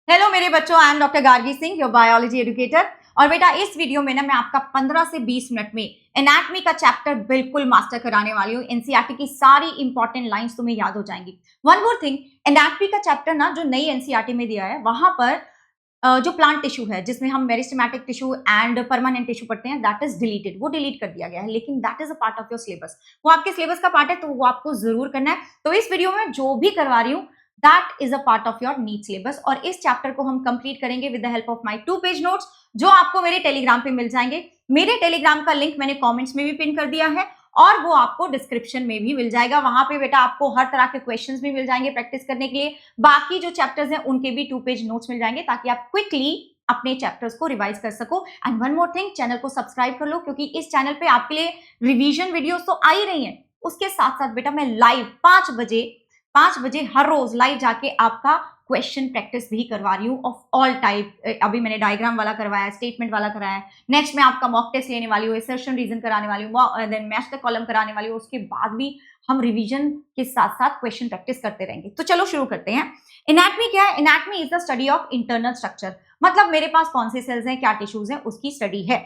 Hello मेरे बच्चों, I am doctor Gargi Singh, your biology educator. और बेटा इस वीडियो में ना मैं आपका 15 से 20 मिनट में एनाटॉमी का चैप्टर बिल्कुल मास्टर कराने वाली हूँ। एनसीईआरटी की सारी इंपॉर्टेंट लाइंस तुम्हें याद हो जाएंगी। वन मोर थिंग, एनाटॉमी का चैप्टर ना जो नई एनसीईआरटी में दिया है वहां पर जो प्लांट टिश्यू है जिसमें हम meristematic tissue and permanent tissue पढ़ते हैं, दैट इज डिलीटेड, वो डिलीट कर दिया गया है। लेकिन that is a part of your syllabus, वो आपके सिलेबस का पार्ट है, तो वो आपको जरूर करना है। तो इस वीडियो में जो भी करवा रही हूँ that is a part of your NEET syllabus, और इस चैप्टर को हम कंप्लीट करेंगे with the help of my 2 page notes जो आपको मेरे टेलीग्राम पे मिल जाएंगे। मेरे टेलीग्राम का लिंक मैंने कमेंट्स में भी पिन कर दिया है और वो आपको डिस्क्रिप्शन में भी मिल जाएगा। वहां पे बेटा आपको हर तरह के क्वेश्चंस भी मिल जाएंगे प्रैक्टिस करने के लिए। बाकी जो चैप्टर्स हैं उनके भी 2 पेज नोट्स मिल जाएंगे ताकि आप क्विकली अपने चैप्टर्स को रिवाइज कर सको। And one more thing, channel को सब्सक्राइब कर लो क्योंकि इस चैनल पे आपके लिए रिवीजन वीडियोस तो आ ही रही हैं, उसके साथ साथ बेटा मैं लाइव 5 बजे हर रोज लाइव जाके आपका क्वेश्चन प्रैक्टिस भी करवा रही हूँ ऑफ ऑल टाइप। अभी मैंने डायग्राम वाला करवाया है, स्टेटमेंट वाला कराया है, नेक्स्ट में आपका मॉक टेस्ट लेने वाली हूँ, असर्शन रीजन कराने वाली हूँ, देन मैच द कॉलम कराने वाली हूँ। उसके बाद भी हम रिवीजन के साथ साथ क्वेश्चन प्रैक्टिस करते रहेंगे। तो चलो शुरू करते हैं। एनाटॉमी क्या है? Anatomy is the study of internal structure, मतलब मेरे पास कौन से सेल्स हैं, क्या टिश्यूज हैं, उसकी स्टडी है।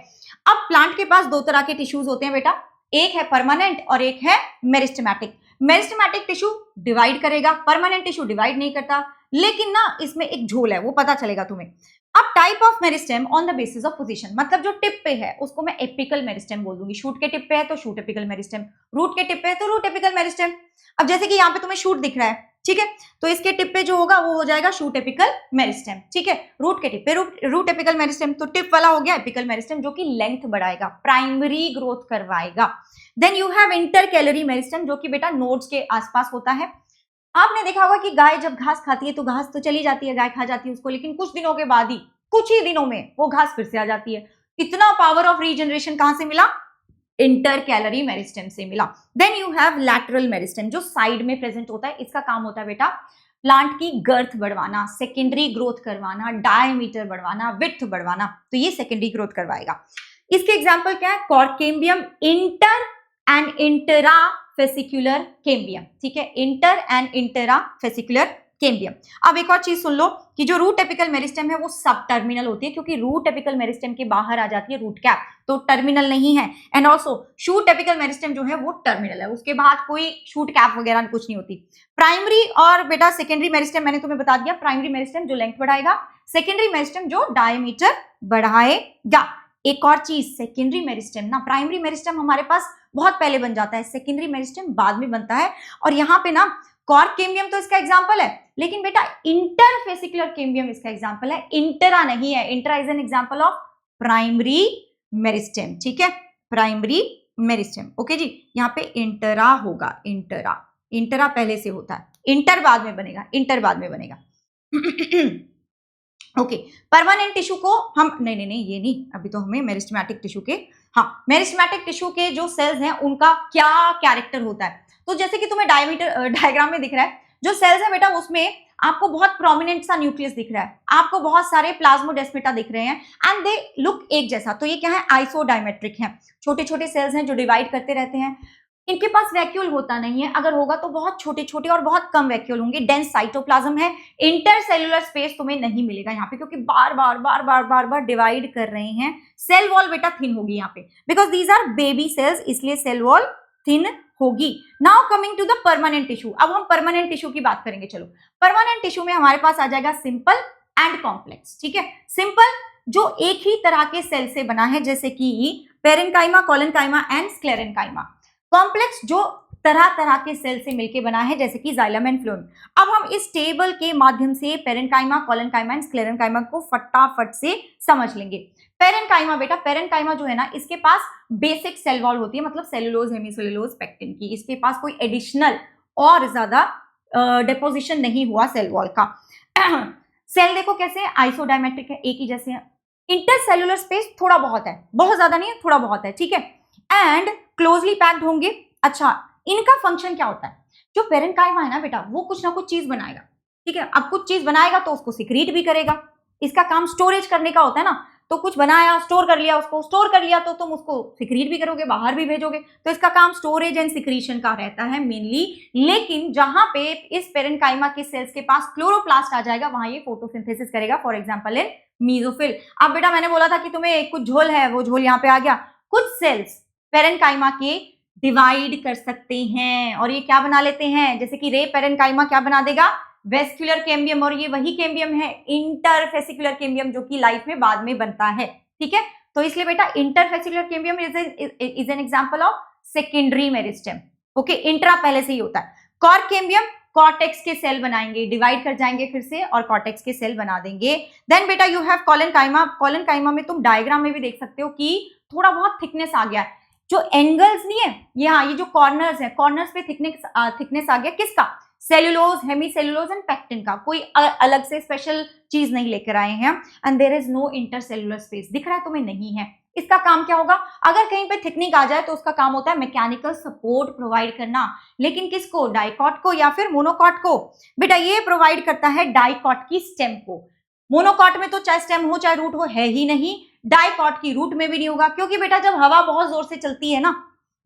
अब प्लांट के पास 2 तरह के टिश्यूज होते हैं बेटा, एक है परमानेंट और एक है मेरिस्टेमेटिक। मेरिस्टेमेटिक टिश्यू डिवाइड करेगा, परमानेंट टिश्यू डिवाइड नहीं करता, लेकिन ना इसमें एक झोल है, वो पता चलेगा तुम्हें। अब type of meristem on the basis of position, मतलब जो टिप पे है उसको मैं एपिकल मेरिस्टेम बोल दूंगी। शूट के टिप पे है तो शूट एपिकल मेरिस्टेम, रूट के टिप पे है तो रूट एपिकल मेरिस्टेम। अब जैसे कि यहाँ पे तुम्हें शूट दिख रहा है, ठीक है, तो इसके टिप पे जो होगा वो हो जाएगा शूट एपिकल मेरिस्टेम, ठीक है। रूट के टिप पे रूट एपिकल मेरिस्टेम, तो टिप वाला हो गया एपिकल मेरिस्टेम जो कि लेंथ बढ़ाएगा, प्राइमरी ग्रोथ करवाएगा। Then you have intercalary meristem जो कि बेटा नोड्स के आसपास होता है। आपने देखा होगा कि गाय जब घास खाती है तो घास तो चली जाती है, गाय खा जाती है उसको, लेकिन कुछ दिनों के बाद ही, कुछ ही दिनों में वो घास फिर से आ जाती है। इतना पावर ऑफ रीजनरेशन कहां से मिला? इंटरकैलरी मेरिस्टेम से मिला। Then you have lateral meristem जो साइड में प्रेजेंट होता है। इसका काम होता है बेटा प्लांट की गर्थ बढ़वाना, सेकेंडरी ग्रोथ करवाना, डायमीटर बढ़वाना, विड्थ बढ़वाना, तो ये सेकेंडरी ग्रोथ करवाएगा। इसके एग्जाम्पल क्या है? Cork cambium, inter and intra fascicular cambium, ठीक है, inter and intra fascicular cambium. अब एक और चीज सुन लो कि जो रूट एपिकल मेरिस्टेम है वो सब टर्मिनल होती है, क्योंकि रूट एपिकल मेरिस्टेम के बाहर आ जाती है रूट कैप, तो टर्मिनल नहीं है। And also shoot apical meristem जो है वो टर्मिनल है, उसके बाद कोई शूट कैप वगैरह कुछ नहीं होती। प्राइमरी और बेटा सेकेंडरी मेरिस्टेम मैंने तुम्हें बता दिया, प्राइमरी मेरिस्टेम जो लेंथ बढ़ाएगा, सेकेंडरी मेरिस्टेम जो डायमीटर बढ़ाएगा। एक और चीज, सेकेंडरी मेरिस्टेम ना, प्राइमरी मेरिस्टेम हमारे पास बहुत पहले बन जाता है, सेकेंडरी मेरिस्टेम बाद में बनता है। और यहाँ पे ना कॉर्केम्बियम तो इसका एग्जांपल है, लेकिन बेटा इंटरफेसिकुलर केम्बियम इसका एग्जांपल है, इंटरा नहीं है। Intra is an example of primary meristem, ठीक है, प्राइमरी मेरिस्टेम। ओके जी, यहाँ पे इंटरा होगा, इंटरा, इंटरा पहले से होता है, इंटर बाद में बनेगा, इंटर बाद में बनेगा। ओके, परमानेंट टिश्यू को हम नहीं ये नहीं, अभी तो हमें मेरिस्टेमेटिक टिश्यू के, हाँ, मेरिस्टेमेटिक टिश्यू के जो सेल्स हैं उनका क्या कैरेक्टर होता है। तो जैसे कि तुम्हें डायग्राम में दिख रहा है, जो सेल्स है बेटा उसमें आपको बहुत प्रोमिनेंट सा न्यूक्लियस दिख रहा है, आपको बहुत सारे प्लाज्मोडेस्माटा दिख रहे हैं एंड दे लुक एक जैसा। तो ये क्या है? आइसोडायमेट्रिक है, छोटे छोटे सेल्स हैं जो डिवाइड करते रहते हैं। इनके पास वैक्यूल होता नहीं है, अगर होगा तो बहुत छोटे छोटे और बहुत कम वैक्यूल होंगे। डेंस साइटोप्लाज्म है, इंटरसेलुलर स्पेस तुम्हें नहीं मिलेगा यहाँ पे, क्योंकि बार बार डिवाइड कर रहे हैं। सेल वॉल बेटा थिन होगी यहाँ पे, because these are baby cells, इसलिए सेल वॉल थिन होगी। Now coming to the permanent tissue, अब हम परमानेंट टिश्यू की बात करेंगे। चलो, परमानेंट टिश्यू में हमारे पास आ जाएगा सिंपल एंड कॉम्प्लेक्स, ठीक है। सिंपल जो एक ही तरह के सेल से बना है, जैसे कि parenchyma, collenchyma and sclerenchyma. Complex जो तरह तरह के सेल से मिलकर बना है, जैसे कि जाइलम एंड फ्लोएम। अब हम इस टेबल के माध्यम से पेरेन्काइमा, कोलेनकाइमा एंड स्क्लेरेन्काइमा को फटाफट से समझ लेंगे। पेरेन्काइमा बेटा, पेरेन्काइमा जो है ना, इसके पास बेसिक सेल वॉल होती है, मतलब सेलुलोज, हेमीसेलुलोज, पेक्टिन की। इसके पास कोई एडिशनल और ज्यादा डिपोजिशन नहीं हुआ सेल वॉल का। सेल देखो कैसे आइसोडायमेट्रिक है, एक ही जैसे है। इंटरसेलुलर स्पेस थोड़ा बहुत है, बहुत ज्यादा नहीं है, थोड़ा बहुत है, ठीक है, एंड क्लोजली पैक्ड होंगे। अच्छा, इनका फंक्शन क्या होता है? जो पेरेन्काइमा है ना बेटा, वो कुछ ना कुछ चीज बनाएगा, ठीक है। अब कुछ चीज बनाएगा तो उसको सिक्रीट भी करेगा, इसका काम स्टोरेज करने का होता है ना। तो कुछ बनाया, स्टोर कर लिया, उसको स्टोर कर लिया तो तुम उसको सिक्रीट भी करोगे, बाहर भी भेजोगे, तो इसका काम स्टोरेज एंड सिक्रीशन का रहता है मेनली। लेकिन जहां पे इस पेरेन्काइमा के सेल्स के पास क्लोरोप्लास्ट आ जाएगा, वहां ये फोटोसिंथेसिस करेगा, फॉर एग्जाम्पल इन मीजोफिल। अब बेटा मैंने बोला था कि तुम्हें कुछ झोल है, वो झोल यहाँ पे आ गया। कुछ सेल्स पेरेन्काइमा के डिवाइड कर सकते हैं और ये क्या बना लेते हैं, जैसे कि रे पेरेन्काइमा क्या बना देगा, वेस्कुलर कैम्बियम, और ये वही कैम्बियम है इंटरफेसिकुलर कैम्बियम जो कि लाइफ में बाद में बनता है। ठीक है, तो इसलिए बेटा interfascicular cambium is an example of secondary meristem. Okay, intra पहले से ही होता है। कॉर्क कैम्बियम कॉर्टेक्स के सेल बनाएंगे, डिवाइड कर जाएंगे फिर से और कॉर्टेक्स के सेल बना देंगे। देन बेटा यू हैव कॉलेनकाइमा। कॉलेनकाइमा में तुम डायग्राम में भी देख सकते हो कि थोड़ा बहुत थिकनेस आ गया है, जो एंगल्स नहीं है ये जो कॉर्नर्स है, कॉर्नर्स पे थिकनेस आ गया, किसका, सेलुलोज, हेमीसेलुलोज एंड पेक्टिन का। कोई अलग से स्पेशल चीज नहीं लेकर आए हैं। And there is no intercellular space, दिख रहा है तुम्हें, नहीं है। इसका काम क्या होगा, अगर कहीं पे थिकनिंग आ जाए तो उसका काम होता है मैकेनिकल सपोर्ट प्रोवाइड करना। लेकिन किसको, डाइकॉट को या फिर मोनोकॉट को? बेटा ये प्रोवाइड करता है डाइकॉट की स्टेम को। मोनोकॉट में तो चाहे स्टेम हो चाहे रूट हो है ही नहीं, डाइकॉट की रूट में भी नहीं होगा, क्योंकि बेटा जब हवा बहुत जोर से चलती है ना,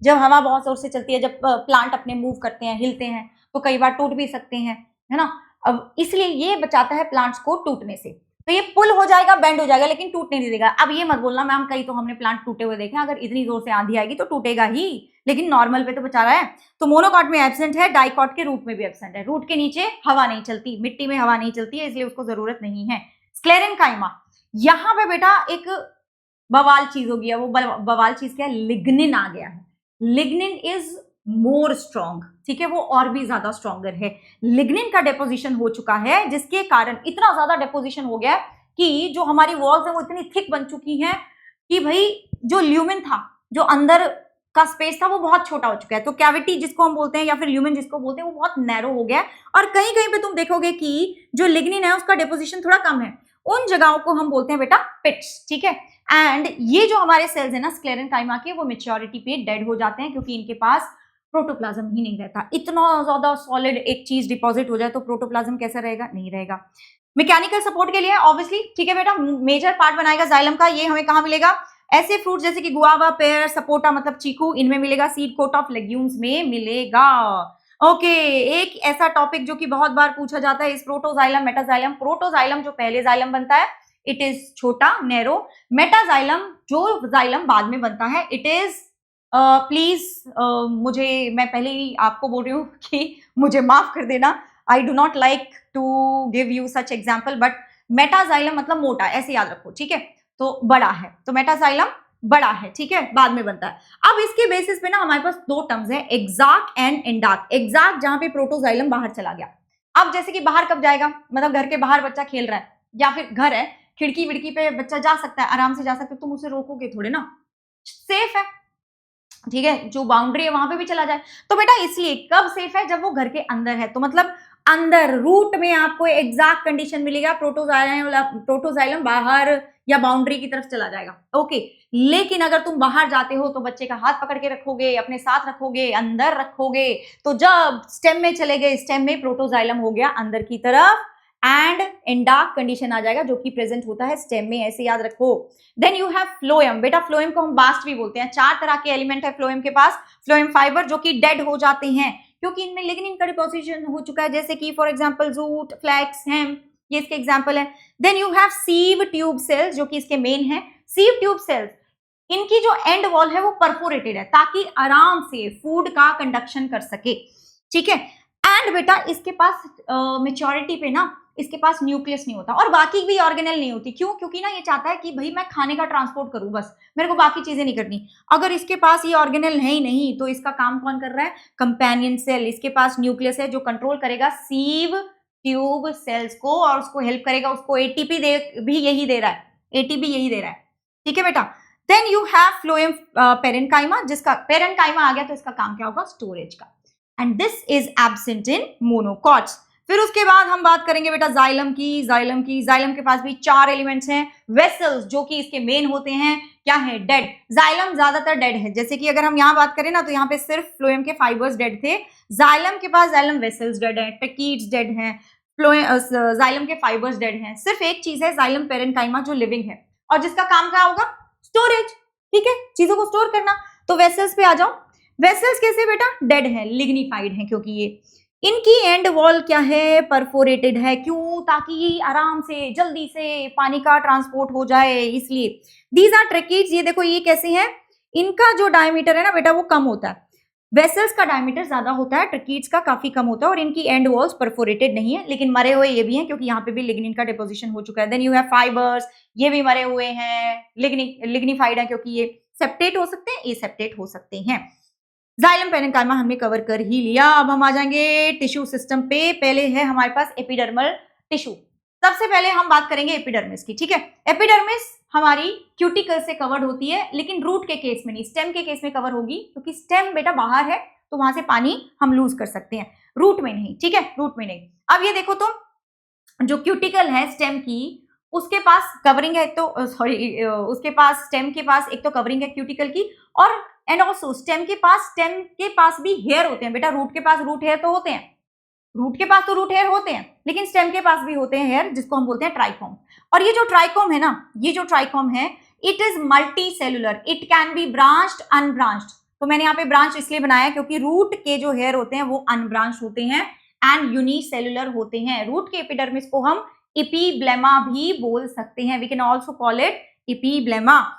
जब हवा बहुत जोर से चलती है, जब प्लांट अपने मूव करते हैं, हिलते हैं, तो कई बार टूट भी सकते हैं, है ना। अब इसलिए ये बचाता है प्लांट्स को टूटने से। तो ये पुल हो जाएगा, बेंड हो जाएगा, लेकिन टूटने नहीं देगा। अब ये मत बोलना मैम कहीं तो हमने प्लांट टूटे हुए देखे, अगर इतनी जोर से आंधी आएगी तो टूटेगा ही, लेकिन नॉर्मल पे तो बचा रहा है। तो मोनोकॉट में एब्सेंट है, डाइकॉट के रूट में भी एब्सेंट है। रूट के नीचे हवा नहीं चलती, मिट्टी में हवा नहीं चलती है, इसलिए उसको जरूरत नहीं है। स्क्लेरेनकाइमा, यहाँ पे बेटा एक बवाल चीज हो गया। वो बवाल चीज क्या है, लिग्निन आ गया है। लिग्निन इज मोर स्ट्रॉन्ग, ठीक है, वो और भी ज्यादा स्ट्रॉन्गर है। लिग्निन का डेपोजिशन हो चुका है, जिसके कारण इतना ज्यादा डेपोजिशन हो गया कि जो हमारी वॉल्स है वो इतनी थिक बन चुकी हैं कि भाई जो ल्यूमेन था, जो अंदर का स्पेस था, वो बहुत छोटा हो चुका है। तो कैविटी जिसको हम बोलते हैं या फिर ल्यूमेन जिसको बोलते हैं, वो बहुत नैरो हो गया है। और कहीं कहीं पे तुम देखोगे कि जो लिग्निन है उसका डेपोजिशन थोड़ा कम है। उन जगहों को हम बोलते हैं बेटा पिट्स, ठीक है। एंड ये जो हमारे सेल्स है ना स्क्लेरेनकाइमा के, वो मेच्योरिटी पे डेड हो जाते हैं, क्योंकि इनके पास प्रोटोप्लाज्म ही नहीं रहता। इतना ज्यादा सॉलिड एक चीज डिपॉजिट हो जाए तो प्रोटोप्लाज्म कैसा रहेगा, नहीं रहेगा। मैकेनिकल सपोर्ट के लिए ऑब्वियसली, ठीक है बेटा, मेजर पार्ट बनाएगा जाइलम का। ये हमें कहाँ मिलेगा, ऐसे फ्रूट जैसे कि गुआवा, पेयर, सपोटा मतलब चीकू, इनमें मिलेगा। सीड कोट ऑफ लेग्यूम्स में मिलेगा। ओके, एक ऐसा टॉपिक जो कि बहुत बार पूछा जाता है इस प्रोटोजाइलम मेटाजाइलम। प्रोटोजाइलम जो पहले जाइलम बनता है, इट इज छोटा नैरो। मेटाजाइलम जो जाइलम बाद में बनता है, इट इज प्लीज मैं पहले ही आपको बोल रही हूँ कि मुझे माफ कर देना, I do not like to give you such example, but metaxylem मतलब मोटा, ऐसे याद रखो, ठीक है। तो बड़ा है, तो मेटाजाइलम बड़ा है, ठीक है, बाद में बनता है। अब इसके बेसिस पे ना हमारे पास दो टर्म्स हैं, एक्साक एंड एंडाक। एक्साक जहां पे प्रोटोजाइलम बाहर चला गया। अब जैसे कि बाहर कब जाएगा, मतलब घर के बाहर बच्चा खेल रहा है या फिर घर है, खिड़की विड़की पे बच्चा जा सकता है, आराम से जा सकता है, तुम उसे रोकोगे थोड़े ना, सेफ है, ठीक है, जो बाउंड्री है वहां पे भी चला जाए। तो बेटा इसलिए कब सेफ है, जब वो घर के अंदर है। तो मतलब अंदर रूट में आपको एग्जैक्ट कंडीशन मिलेगा, प्रोटोजाइलम बाहर या बाउंड्री की तरफ चला जाएगा। ओके, लेकिन अगर तुम बाहर जाते हो तो बच्चे का हाथ पकड़ के रखोगे, अपने साथ रखोगे, अंदर रखोगे, तो जब स्टेम में चले गए, स्टेम में प्रोटोजाइलम हो गया अंदर की तरफ, एंड एंडाक कंडीशन आ जाएगा जो कि प्रेजेंट होता है स्टेम में, ऐसे याद रखो। Then you have phloem. बेटा फ्लोएम को हम बास्ट भी बोलते हैं। 4 तरह के एलिमेंट है फ्लोएम के पास। फ्लोएम फाइबर जो कि डेड हो जाते हैं क्योंकि इनमें लिग्निन का डिपोजिशन हो चुका है, जैसे कि for example jute, flax, hemp, ये इसके एग्जांपल है। Then you have sieve tube cells जो कि इसके मेन है। सीव ट्यूब सेल्स, इनकी जो एंड वॉल है वो परफोरेटेड है ताकि आराम से फूड का कंडक्शन कर सके, ठीक है। एंड बेटा इसके पास मेच्योरिटी पे ना इसके पास न्यूक्लियस नहीं होता और बाकी भी ऑर्गेनेल नहीं होती। क्यों? क्योंकि ना ये चाहता है कि भाई मैं खाने का ट्रांसपोर्ट करूं, बस मेरे को बाकी चीजें नहीं करनी। अगर इसके पास ये ऑर्गेनेल है ही नहीं तो इसका काम कौन कर रहा है? Companion cell. इसके पास न्यूक्लियस है जो कंट्रोल करेगा सीव ट्यूब सेल्स को और उसको हेल्प करेगा, उसको एटीपी भी यही दे रहा है, एटीपी यही दे रहा है, ठीक है बेटा। Then you have phloem parenchyma, जिसका पेरेन्काइमा आ गया तो इसका काम क्या होगा? स्टोरेज का। And this is absent in monocots. फिर उसके बाद हम बात करेंगे बेटा जाइलम की। जाइलम के पास भी 4 एलिमेंट्स हैं। वेसल्स जो कि इसके मेन होते हैं, क्या है? डेड। जाइलम ज्यादातर डेड है, जैसे कि अगर हम यहाँ बात करें ना तो यहाँ पे सिर्फ फ्लोएम के फाइबर्स डेड थे। जाइलम के पास जाइलम वेसल्स डेड है, टेकीड्स डेड हैं, जाइलम के फाइबर्स डेड हैं। सिर्फ एक चीज है जाइलम पेरेन्काइमा जो लिविंग है और जिसका काम क्या होगा, स्टोरेज, ठीक है, चीजों को स्टोर करना। तो वेसल्स पे आ जाओ। वेसल्स कैसे बेटा, डेड है, लिग्निफाइड है, क्योंकि ये इनकी एंड वॉल क्या है, परफोरेटेड है। क्यों, ताकि आराम से जल्दी से पानी का ट्रांसपोर्ट हो जाए, इसलिए। दीज आर ट्रैकिड्स, ये देखो ये कैसे हैं, इनका जो डायमीटर है ना बेटा वो कम होता है, वेसल्स का डायमीटर ज्यादा होता है, ट्रैकिड्स का काफी कम होता है, और इनकी एंड वॉल्स परफोरेटेड नहीं है, लेकिन मरे हुए ये भी हैं क्योंकि यहाँ पे भी लिग्निन का डिपोजिशन हो चुका है। देन यू हैव फाइबर्स, ये भी मरे हुए हैं, लिग्निफाइड है क्योंकि ये सेप्टेट हो सकते हैं, एसेप्टेट हो सकते हैं। जाइलम पेरेन्काइमा हमने कवर कर ही लिया। अब हम आ जाएंगे टिश्यू सिस्टम पे। पहले है हमारे पास एपिडर्मल टिश्यू। सबसे पहले हम बात करेंगे एपिडर्मिस की, ठीक है। एपिडर्मिस हमारी क्यूटिकल से कवर्ड होती है, लेकिन रूट के केस में नहीं, स्टेम के केस में कवर होगी, क्योंकि स्टेम बेटा बाहर है तो वहां से पानी हम लूज कर सकते हैं, रूट में नहीं, ठीक है, रूट में नहीं। अब ये देखो तुम, जो क्यूटिकल है स्टेम की, उसके पास कवरिंग है, तो सॉरी उसके पास स्टेम के पास एक तो कवरिंग है क्यूटिकल की, और एंड ऑल्सो स्टेम के पास भी हेयर होते हैं बेटा। रूट के पास रूट हेयर तो होते हैं, रूट के पास तो रूट हेयर होते हैं, लेकिन स्टेम के पास भी होते हैं हेयर, जिसको हम बोलते हैं ट्राइकोम। और ये जो ट्राइकोम है ना, ये जो ट्राइकोम है, it is multi cellular, it can be branched unbranched. तो मैंने यहाँ पे ब्रांच इसलिए बनाया क्योंकि रूट के जो हेयर होते हैं वो अनब्रांच होते हैं एंड यूनिसेलुलर होते हैं। रूट के एपिडर्मिस को हम इपीब्लेमा भी बोल सकते हैं, we can also call it epiblema.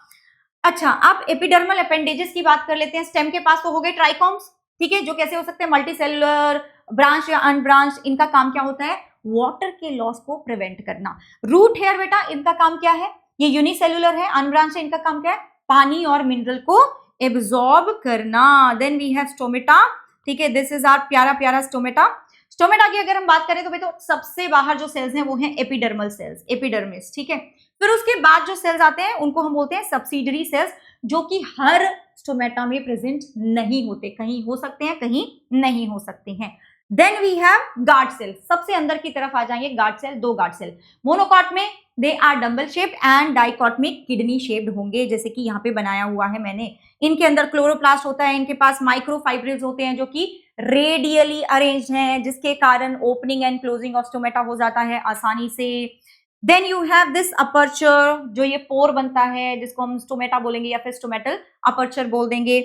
अच्छा, अब एपिडर्मल अपेंडेजेस की बात कर लेते हैं। स्टेम के पास तो हो गए ट्राइकोम्स, ठीक है, जो कैसे हो सकते हैं, मल्टी सेलुलर, ब्रांच या अनब्रांच। इनका काम क्या होता है, वाटर के लॉस को प्रिवेंट करना। रूट हेयर बेटा, इनका काम क्या है, ये यूनिसेलुलर है, अनब्रांच है, इनका काम क्या है, पानी और मिनरल को एब्जॉर्ब करना। देन वी हैव स्टोमेटा, ठीक है, दिस इज आर प्यारा प्यारा स्टोमेटा। स्टोमेटा की अगर हम बात करें तो बेटा सबसे बाहर जो सेल्स हैं वो हैं एपिडर्मल सेल्स, एपिडर्मिस, ठीक है। फिर उसके बाद जो सेल्स आते हैं उनको हम बोलते हैं सब्सिडरी सेल्स, जो कि हर स्टोमेटा में प्रेजेंट नहीं होते, कहीं हो सकते हैं, कहीं नहीं हो सकते हैं। Then we have guard cell, सबसे अंदर की तरफ आ जाएंगे गार्ड सेल, दो गार्ड सेल। मोनोकॉट में they are dumbbell shaped and dicot में किडनी शेप्ड होंगे, जैसे कि यहाँ पे बनाया हुआ है मैंने। इनके अंदर क्लोरोप्लास्ट होता है, इनके पास माइक्रोफाइब्रिल्स होते हैं जो कि रेडियली अरेंज हैं, जिसके कारण opening and closing of stomata हो जाता है आसानी से। Then you have this aperture, जो ये पोर बनता है, जिसको हम स्टोमेटा बोलेंगे या फिर स्टोमेटल अपर्चर बोल देंगे।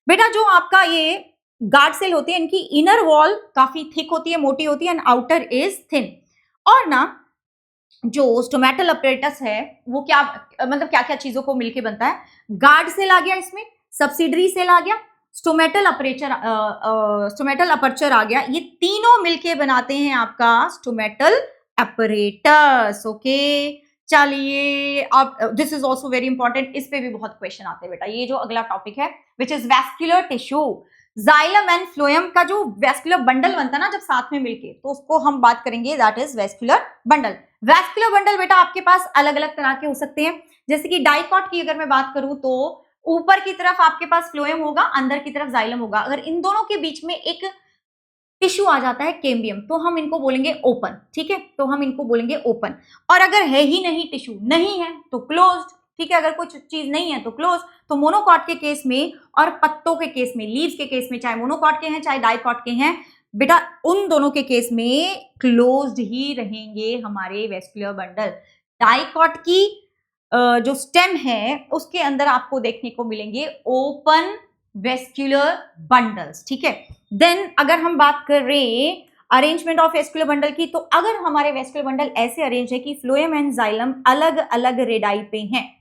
बेटा जो आपका ये गार्ड सेल होती है, इनकी इनर वॉल काफी थिक होती है, मोटी होती है, एंड आउटर इज थिन। और ना जो स्टोमेटल अपरेटस है वो क्या, मतलब क्या क्या चीजों को मिलके बनता है, गार्ड सेल आ गया, इसमें सब्सिडरी सेल आ गया, स्टोमेटल अपर्चर आ गया, ये तीनों मिलके बनाते हैं आपका स्टोमेटल अपरेटस। ओके, चलिए अब this is also very important, इस पे भी बहुत क्वेश्चन आते हैं बेटा। ये जो अगला टॉपिक है which is vascular tissue, xylem and phloem का जो वैस्कुलर बंडल बनता है ना जब साथ में मिलके, तो उसको हम बात करेंगे, that is vascular bundle. Vascular bundle बेटा आपके पास अलग अलग तरह के हो सकते हैं, जैसे कि डाइकॉट की अगर मैं बात करूं तो ऊपर की तरफ आपके पास फ्लोएम होगा, अंदर की तरफ जाइलम होगा। अगर इन दोनों के बीच में एक टिश्यू आ जाता है कैम्बियम, तो हम इनको बोलेंगे ओपन, ठीक है, तो हम इनको बोलेंगे ओपन। और अगर है ही नहीं, टिश्यू नहीं है तो क्लोज्ड, ठीक है, अगर कुछ चीज नहीं है तो क्लोज। तो मोनोकॉट के केस में और पत्तों के केस में, लीव्स के केस में, चाहे मोनोकॉट के हैं चाहे डाइकॉट के हैं बेटा, उन दोनों के केस में क्लोज्ड ही रहेंगे हमारे वेस्कुलर बंडल। डाइकॉट की जो स्टेम है उसके अंदर आपको देखने को मिलेंगे ओपन वेस्कुलर बंडल्स, ठीक है। देन अगर हम बात कर रहे हैं अरेंजमेंट ऑफ वेस्कुलर बंडल की, तो अगर हमारे वेस्कुलर बंडल ऐसे अरेंज है कि फ्लोएम एंड जाइलम अलग अलग रेडाई पे हैं,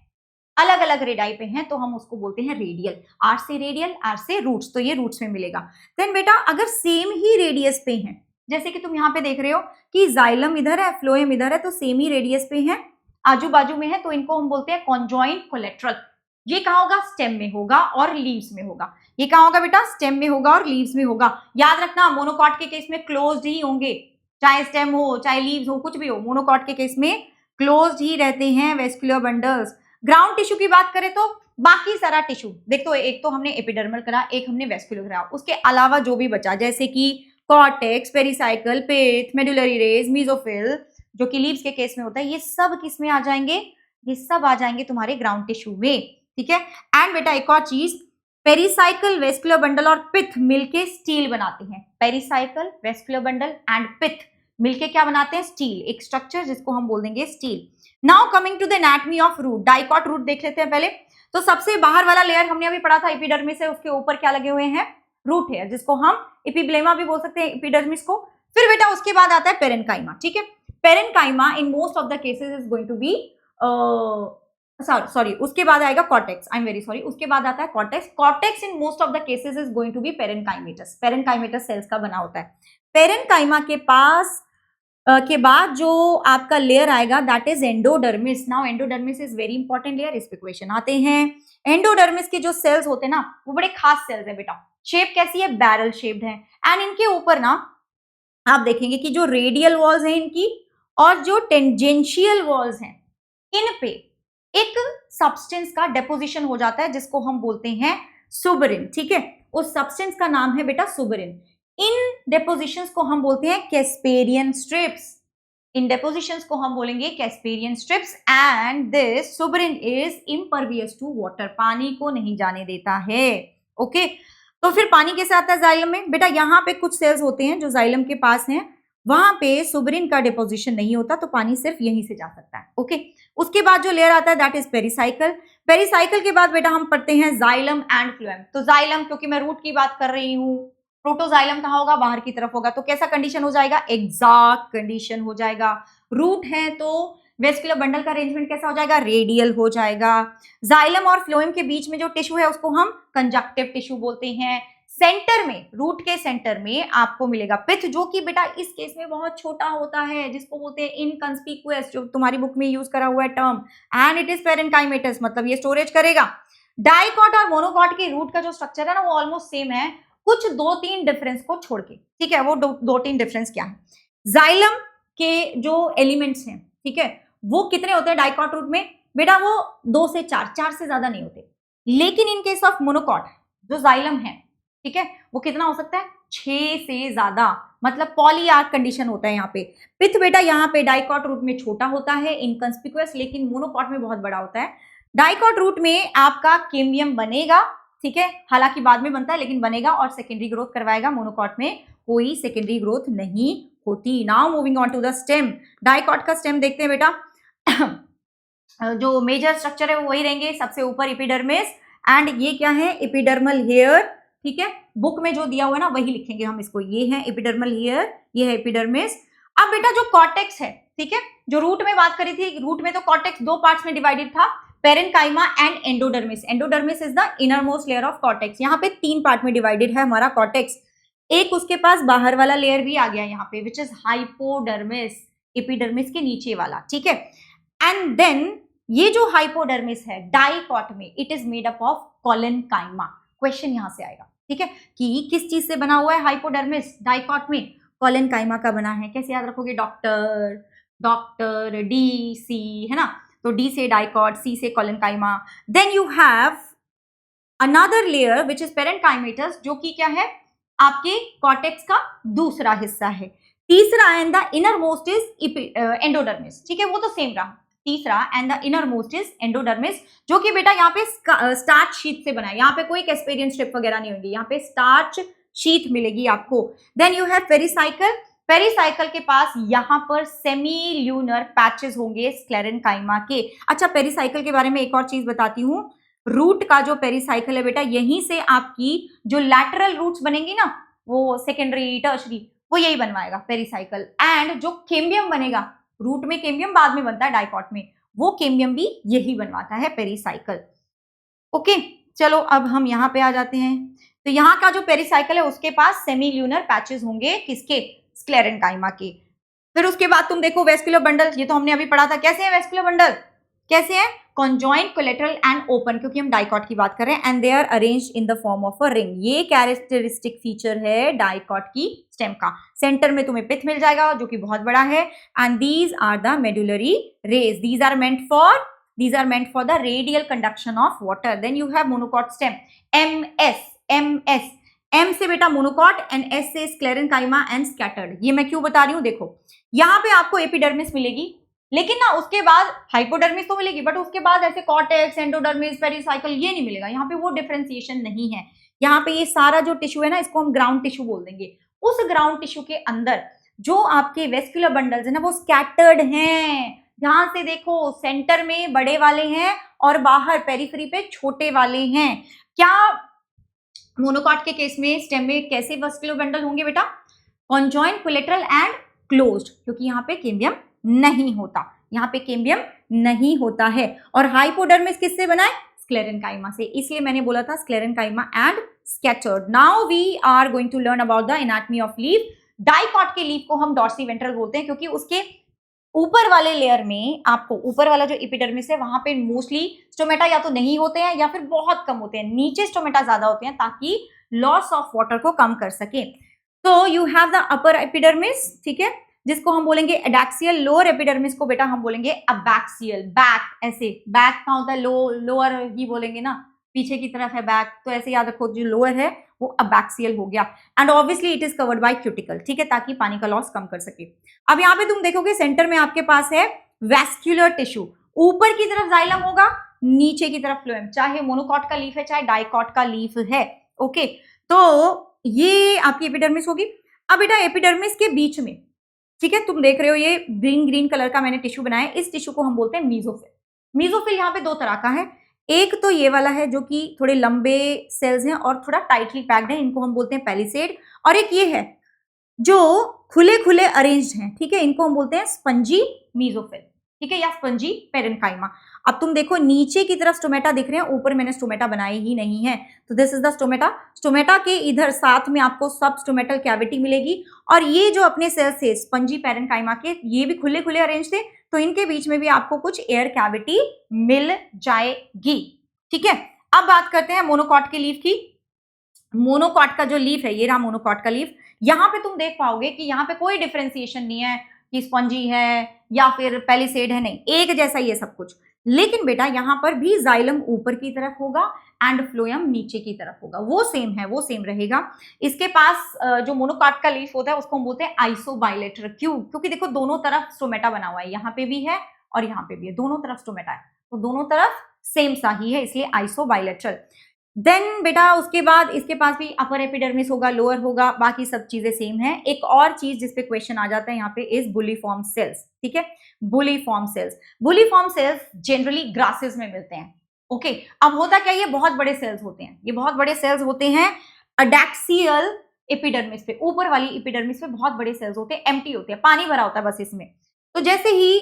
अलग अलग रेडाई पे हैं, तो हम उसको बोलते हैं रेडियल। आर से रेडियल, आर से रूट्स, तो ये रूट्स में मिलेगा। देन बेटा अगर सेम ही रेडियस पे हैं, जैसे कि तुम यहाँ पे देख रहे हो कि जाइलम इधर है, फ्लोएम इधर है, तो सेम ही रेडियस पे हैं, आजू बाजू में है, तो इनको हम बोलते हैं कॉन्जॉइंट कोलेट्रल। ये कहाँ होगा, स्टेम में होगा और लीव्स में होगा। ये कहाँ होगा बेटा, स्टेम में होगा और लीव्स में होगा। याद रखना मोनोकॉट के केस में क्लोज्ड ही होंगे, चाहे स्टेम हो चाहे लीव्स हो, कुछ भी हो, मोनोकॉट के केस में क्लोज्ड ही रहते हैं वेस्कुलर बंडल्स। ग्राउंड टिश्यू की बात करें तो बाकी सारा टिश्यू देख, तो एक तो हमने एपिडर्मल करा, एक हमने वेस्कुलर करा, उसके अलावा जो भी बचा, जैसे कि कॉर्टेक्स, पेरिसाइकल, पिथ, मेडुलरी रेज, मीजोफिल, जो कि लीव्स के केस में होता है, ये सब किस में आ जाएंगे, ये सब आ जाएंगे तुम्हारे ग्राउंड टिश्यू में, ठीक है। एंड बेटा एक और चीज, पेरिसाइकल, वेस्कुलर बंडल और पिथ मिलके स्टील बनाते हैं। Pericycle, vascular bundle and pith मिलके क्या बनाते हैं, स्टील, एक स्ट्रक्चर जिसको हम बोल देंगे stele. Now coming to the anatomy of root, dicot root देख लेते हैं पहले। तो सबसे बाहर वाला लेयर हमने अभी पढ़ा था एपिडर्मिस है, उसके ऊपर क्या लगे हुए हैं, रूट हेयर, जिसको हम एपिब्लेमा भी बोल सकते हैं एपिडर्मिस को। फिर बेटा उसके बाद आता है पेरेन्काइमा, ठीक है। Parenchyma in most of the cases is going to be sorry उसके बाद आएगा cortex, I am very sorry, उसके बाद आता है cortex. Cortex in most of the cases is going to be parenchymatous, parenchymatous cells का बना होता है। पेरेन्काइमा के पास के बाद जो आपका लेयर आएगा that is endodermis. Now endodermis is very important layer, इस पे क्वेश्चन आते हैं। एंडोडर्मिस के जो सेल्स होते हैं ना वो बड़े खास सेल्स है बेटा, शेप कैसी है, बैरल शेप्ड है। एंड इनके ऊपर ना आप देखेंगे कि जो रेडियल वॉल्स हैं इनकी और जो टेंजेंशियल वॉल्स हैं इन पे एक सब्सटेंस का डेपोजिशन हो जाता है जिसको हम बोलते हैं सुबरिन, ठीक है। उस सब्सटेंस का नाम है बेटा सुबरिन। इन डेपोजिशंस को हम बोलते हैं कैस्पेरियन स्ट्रिप्स, इन डेपोजिशंस को हम बोलेंगे Casparian strips. And this suberin is impervious to water, पानी को नहीं जाने देता है, ओके। तो फिर पानी कैसे आता है जाइलम में, बेटा यहाँ पे कुछ सेल्स होते हैं जो जाइलम के पास हैं, वहां पे सुबरिन का डिपोजिशन नहीं होता, तो पानी सिर्फ यहीं से जा सकता है, ओके। उसके बाद जो लेयर आता है दैट इज पेरिसाइकल। पेरिसाइकल के बाद बेटा हम पढ़ते हैं जाइलम एंड फ्लोएम। तो जाइलम, क्योंकि मैं रूट की बात कर रही हूँ, प्रोटोजाइलम कहाँ होगा, बाहर की तरफ होगा, तो कैसा कंडीशन हो जाएगा, एग्जैक्ट कंडीशन हो जाएगा। रूट है तो वेस्कुलर बंडल का अरेंजमेंट कैसा हो जाएगा, रेडियल हो जाएगा। जाइलम और फ्लोएम के बीच में जो टिश्यू है उसको हम कंजक्टिव टिश्यू बोलते हैं। सेंटर में, रूट के सेंटर में आपको मिलेगा पिथ, जो कि बेटा इस केस में बहुत छोटा होता है, जिसको बोलते हैं इनकंस्पिकुअस, जो तुम्हारी बुक में यूज करा हुआ है टर्म। एंड इट इज पेरेन्काइमेटस, मतलब ये स्टोरेज करेगा। डाइकॉट और मोनोकॉट के रूट का जो स्ट्रक्चर है ना वो ऑलमोस्ट सेम है, कुछ 2-3 डिफरेंस को छोड़ के, ठीक है। वो 2-3 डिफरेंस क्या है, जाइलम के जो एलिमेंट्स हैं, ठीक है, वो कितने होते हैं डाइकॉट रूट में, बेटा वो 2 से 4 से ज्यादा नहीं होते। लेकिन इन केस ऑफ मोनोकॉट जो जाइलम है, ठीक है, वो कितना हो सकता है, 6 से ज्यादा, मतलब पॉलीआर्क कंडीशन होता है यहाँ पे। पिथ बेटा यहाँ पे डाइकॉट रूट में छोटा होता है, इनकंस्पिकुअस, लेकिन मोनोकॉट में बहुत बड़ा होता है। डाइकॉट रूट में आपका कैम्बियम बनेगा, ठीक है, हालांकि बाद में बनता है लेकिन बनेगा, और सेकेंडरी ग्रोथ करवाएगा। मोनोकॉट में कोई सेकेंडरी ग्रोथ नहीं होती। Now moving on to the stem, dicot का स्टेम देखते हैं बेटा। जो मेजर स्ट्रक्चर है वो वही रहेंगे, सबसे ऊपर एपिडर्मिस, एंड ये क्या है, एपिडर्मल हेयर, ठीक है। बुक में जो दिया हुआ है ना वही लिखेंगे हम इसको, ये है एपिडर्मल हेयर, ये है एपिडर्मिस। अब बेटा जो कॉर्टेक्स है, ठीक है, जो रूट में बात करी थी, रूट में तो कॉर्टेक्स 2 पार्ट्स में डिवाइडेड था, parenchyma and endodermis. Endodermis is the inner most layer of cortex. यहाँ पे 3 पार्ट में डिवाइडेड है हमारा कॉर्टेक्स। एक उसके पास बाहर वाला लेयर भी आ गया यहाँ पे, विच इज हाइपोडर्मिस, एपिडर्मिस के नीचे वाला, ठीक है। एंड देन ये जो हाइपोडर्मिस है डाइकॉट में, it is made up of collenchyma. Question यहां से आएगा, ठीक है, कि किस चीज से बना हुआ है हाइपोडर्मिस डाइकॉट में, कोलेनकाइमा का बना है। कैसे याद रखोगे, डॉक्टर डॉक्टर डी सी, है ना, तो डी से डाइकॉट, सी से collenchyma. Then you have another layer which is parenchymatous, जो कि क्या है, आपके कॉर्टेक्स का दूसरा हिस्सा है। तीसरा and the inner most is endodermis, ठीक है, वो तो सेम रहा। तीसरा and the inner most is endodermis, जो कि बेटा यहाँ पे स्टार्च शीट से बना है। यहाँ पे कोई कैस्पेरियन स्ट्रिप वगैरह नहीं होगी, यहाँ पे स्टार्च शीट मिलेगी आपको। Then you have pericycle, pericycle के पास यहाँ पर सेमी ल्यूनर पैचेस होंगे स्क्लेरेन्काइमा के। अच्छा, पेरिसाइकल के बारे में एक और चीज बताती हूँ, रूट का जो पेरिसाइकल है बेटा, यहीं से आपकी जो लैटरल रूट्स बनेंगी ना, वो सेकेंडरी टर्शरी, वो यही बनवाएगा पेरिसाइकल। एंड जो कैम्बियम बनेगा, रूट में कैम्बियम बाद में बनता है डाइकॉट में, वो कैम्बियम भी यही बनवाता है पेरिसाइकल। ओके, चलो अब हम यहाँ पे आ जाते हैं। तो यहाँ का जो पेरिसाइकल है उसके पास सेमी ल्यूनर पैचेस होंगे, किसके, स्क्लेरेन्काइमा के। फिर उसके बाद तुम देखो वेस्कुलर बंडल, ये तो हमने अभी पढ़ा था। कैसे है वेस्कुलर बंडल, कैसे है, कॉन्जॉइंट, कोलेटरल एंड ओपन, क्योंकि हम डाइकॉट की बात कर रहे हैं। And they are arranged in the form of a ring, ये कैरेक्टरिस्टिक फीचर है डाइकॉट की स्टेम का। सेंटर में तुम्हें पिथ मिल जाएगा जो कि बहुत बड़ा है। And these are the medullary rays, these are meant for the radial conduction of water. Then you have monocot stem, MS, M से बेटा मोनोकॉट एंड एस से स्क्लेरेन्काइमा एंड स्कैटर्ड। ये मैं क्यों बता रही हूँ, देखो यहाँ पे आपको एपिडर्मिस मिलेगी, लेकिन ना उसके बाद हाइपोडर्मिस तो मिलेगी, बट उसके बाद ऐसे कॉर्टेक्स, एंडोडर्मिस, पेरिसाइकल ये नहीं मिलेगा। यहाँ पे वो डिफरेंशिएशन नहीं है। यहाँ पे ये सारा जो टिश्यू है ना, इसको हम ग्राउंड टिश्यू बोल देंगे। उस ग्राउंड टिश्यू के अंदर जो आपके वेस्कुलर बंडल्स है ना वो स्कैटर्ड हैं। ध्यान से देखो, सेंटर में बड़े वाले हैं और बाहर पेरिफेरी पे छोटे वाले हैं। क्या मोनोकॉट के केस में स्टेम में कैसे वेस्कुलर बंडल होंगे बेटा? कॉन्जॉइंट, कोलेटरल एंड क्लोज्ड, क्योंकि यहाँ पे कैम्बियम नहीं होता, यहाँ पे कैम्बियम नहीं होता है। और हाइपोडर्मिस किससे बना है? स्क्लेरेन्काइमा से, इसलिए मैंने बोला था sclerenchyma and scattered. Now we are going to learn about the anatomy of leaf. Dicot के लीफ को हम डॉर्सीवेंट्रल बोलते हैं, क्योंकि उसके ऊपर वाले लेयर में आपको ऊपर वाला जो एपिडर्मिस है वहां पे मोस्टली स्टोमेटा या तो नहीं होते हैं या फिर बहुत कम होते हैं, नीचे स्टोमेटा ज्यादा होते हैं ताकि लॉस ऑफ वाटर को कम कर सके। तो you have the upper epidermis, ठीक है, जिसको हम बोलेंगे एडैक्सियल। लोअर एपिडर्मिस को बेटा हम बोलेंगे अबैक्सियल। बैक, ऐसे बैक कहाँ होता है? लोअर ही बोलेंगे ना, पीछे की तरफ है बैक, तो ऐसे याद रखो जो लोअर है वो अबैक्सियल हो गया। And obviously it is covered by cuticle, ठीक है, ताकि पानी का लॉस कम कर सके। अब यहाँ पे तुम देखोगे सेंटर में आपके पास है वैस्कुलर टिश्यू, ऊपर की तरफ जाइलम होगा, नीचे की तरफ फ्लोएम, चाहे मोनोकॉट का लीफ है चाहे डाइकॉट का लीफ है। ओके, तो ये आपकी एपिडर्मिस होगी। अब बेटा एपिडर्मिस के बीच में, ठीक है, तुम देख रहे हो ये ग्रीन ग्रीन कलर का मैंने टिश्यू बनाया है, इस टिश्यू को हम बोलते हैं मीजोफिल। मीजोफिल यहाँ पे दो तरह का है, एक तो ये वाला है जो कि थोड़े लंबे सेल्स हैं और थोड़ा टाइटली पैक्ड है, इनको हम बोलते हैं पैलिसेड। और एक ये है जो खुले खुले अरेंज्ड हैं, ठीक है, इनको हम बोलते हैं स्पंजी मीजोफिल, ठीक है, या स्पंजी पेरेन्काइमा। अब तुम देखो नीचे की तरफ स्टोमेटा दिख रहे हैं, ऊपर मैंने स्टोमेटा बनाए ही नहीं है, तो this is the stomata. Stomata के इधर साथ में आपको सब स्टोमेटल कैविटी मिलेगी, और ये जो अपने सेल्स थे स्पंजी पेरेन्काइमा के, ये भी खुले खुले अरेंज थे, तो इनके बीच में भी आपको कुछ एयर कैविटी मिल जाएगी, ठीक है। अब बात करते हैं मोनोकॉट के लीफ की। मोनोकॉट का जो लीफ है, ये रहा मोनोकॉट का लीफ। यहाँ पे तुम देख पाओगे कि यहाँ पे कोई डिफरेंशिएशन नहीं है कि स्पंजी है या फिर पैलिसेड है, नहीं, एक जैसा ही है सब कुछ। लेकिन बेटा यहाँ पर भी जाइलम ऊपर की तरफ होगा एंड फ्लोएम नीचे की तरफ होगा, वो सेम है, वो सेम रहेगा। इसके पास जो मोनोकॉट का लीफ होता है उसको हम बोलते हैं आइसोबाइलेटरल। क्यों? क्योंकि देखो दोनों तरफ स्टोमेटा बना हुआ है, यहाँ पे भी है और यहाँ पे भी है, दोनों तरफ स्टोमेटा है, तो दोनों तरफ सेम सा ही है, इसलिए आइसोबाइलेटरल। देन बेटा उसके बाद इसके पास भी अपर एपिडर्मिस होगा, लोअर होगा, बाकी सब चीजें सेम है। एक और चीज जिसपे क्वेश्चन आ जाता है यहाँ पे इज बुलिफॉर्म सेल्स, ठीक है, bulliform cells. Bulliform cells generally grasses में मिलते हैं। ओके, अब होता क्या, ये बहुत बड़े सेल्स होते हैं, ये बहुत बड़े सेल्स होते हैं अडैक्सियल एपिडर्मिस पे, ऊपर वाली एपिडर्मिस पे बहुत बड़े सेल्स होते हैं, एम्प्टी होते हैं, पानी भरा होता है बस इसमें। तो जैसे ही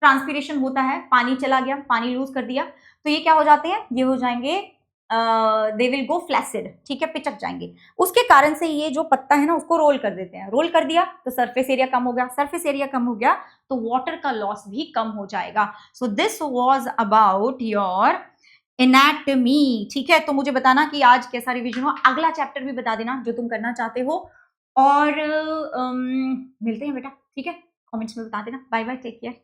ट्रांसपीरेशन होता है, पानी चला गया, पानी लूज कर दिया, तो ये क्या हो जाते हैं, ये हो जाएंगे दे विल गो फ्लैसिड, ठीक है, पिचक जाएंगे। उसके कारण से ये जो पत्ता है ना उसको रोल कर देते हैं, रोल कर दिया तो सरफेस एरिया कम हो गया, सरफेस एरिया कम हो गया तो वाटर का लॉस भी कम हो जाएगा। So this was about your anatomy, ठीक है। तो मुझे बताना कि आज कैसा रिवीजन हो, अगला चैप्टर भी बता देना जो तुम करना चाहते हो, और मिलते हैं बेटा, ठीक है, कमेंट्स में बता देना। Bye bye, take care.